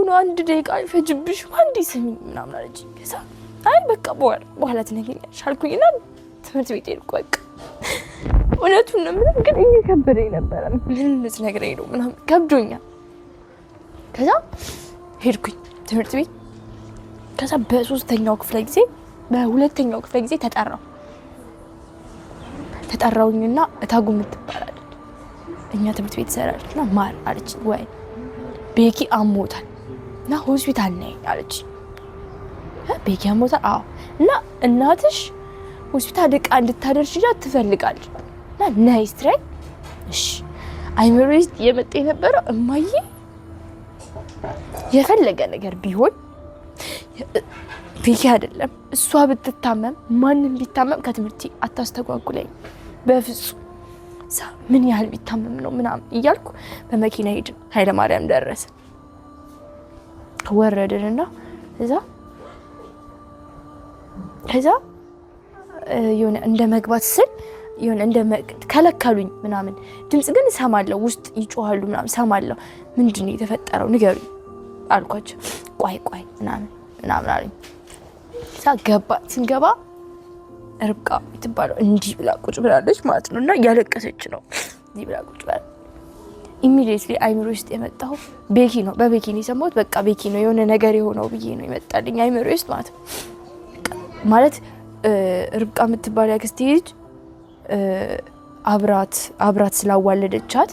ነው 1 ደቂቃ አይፈጅብሽ አንዴ ስሚኝ ምናምን አለች ከዛ አይ በቃ በኋላ ትነግሪኛለሽ አልኩኝና ትምህርት ቤት ሄድኩ በቃ እውነቱን ነው ምንም ግን እየከበደኝ ነበር ምን ልትነግረኝ ነው ምናምን ከብዶኛል ከዛ ሄድኩኝ ትምህርት ቤት ከዛ በ3ኛው ክፍለ ጊዜ በ2ኛው ክፍለ ጊዜ ተጠራውኝና እታጉ ምትባላለች እኛ ትምህርት ቤት ሰራችና ማር አለች ወይ ቤኪ አሞታል እና ሆስፒታል ነኝ አለች ቤኪ አሞታል አዎ እና እናትሽ ሆስፒታል ደቃ እንድታደርሽላት ትፈልጋለች እና ናይስ ትራይ እሺ አይምሮዬ የመጣ የነበረው እማዬ የፈለገ ነገር ቢሆን ቤኪ አይደለም እሷ ብትታመም ማንንም ቢታመም ከትምህርቴ አታስተጓጉለኝ በፍጹም ምን ያህል ቢታመም ነው ምናምን እያልኩ በመኪና ሄድን ኃይለ ማርያም ደረስን ወረድንና ከዛ የሆነ እንደ መግባት ስል የሆነ እንደ ከለከሉኝ ምናምን ድምጽ ግን ሰማለሁ ውስጥ ይጮሃሉ ምናምን ሰማለሁ ምንድነው የተፈጠረው ንገሩኝ አልኳቸው ቆይ ምናምን አሉኝ ስንገባ ርብቃ ትባለው እንዲህ ብላ ቁጭ ብላለች ማለት ነውና ያለቀሰች ነው እንዲህ ብላ ቁጭ ብላ ኢሚዲየትሊ አይምሮ ውስጥ የመጣው ቤኪ ነው በቤኪ ነው የሰማሁት በቃ ቤኪ ነው የሆነ ነገር የሆነው ብዬ ነው የመጣልኝ አይምሮ ውስጥ ማለት ርብቃ የምትባል ያክስቴ ልጅ አብራት ስላዋለደቻት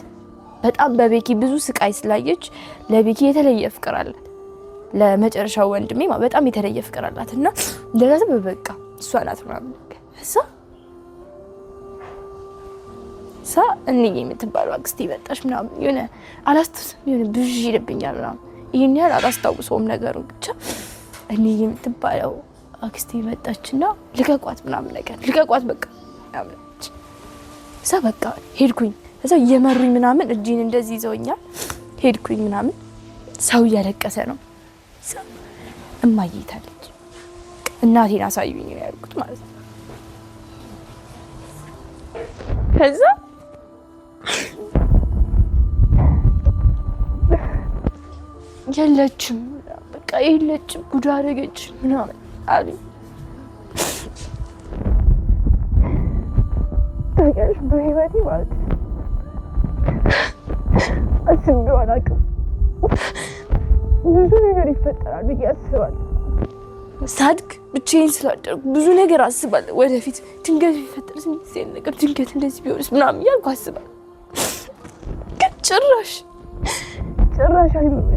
በጣም በቤኪ ብዙ ስቃይ ስላየች ለቤኪ የተለየ ፍቅር አላት ለመጨረሻው ወንድሜ በጣም የተለየ ፍቅር አላትና እንደዛ በቃ እሷ ናት ምናምን ሳ እንዬ የምትባለው አክስቴ መጣች ምናምን የሆነ አላስተውስም የሆነ ብዙ ይልብኛል ምናምን ይሄን ያህል አላስታውሰውም ነገሩን ብቻ እንዬ የምትባለው አክስቴ መጣችና ልቀቋት ምናምን ነገር ልቀቋት በቃ አምነች ሳ በቃ ሄድኩኝ እዛ እየመሩኝ ምናምን እጄን እንደዚህ ይዘውኛል ሄድኩኝ ምናምን ሰው እያለቀሰ ነው እማዬ ታለች እናቴን አሳዩኝ ነው ያልኩት ማለት ነው ከዛ የለችም በቃ የለችም ጉድ አደረገች ምናምን አሉኝ ታውቂያለሽ በህይወቴ ማለት አስቤው አላውቅም ብዙ ነገር ይፈጠራል ብዬ አስባለሁ ሳድግ ብቻዬን ስላደርኩ ብዙ ነገር አስባለሁ ወደፊት ድንገት ቢፈጠር ስንት ነገር ድንገት እንደዚህ ቢሆንስ ምናምን እያልኩ አስባለሁ ግን ጭራሽ አይምሮዬ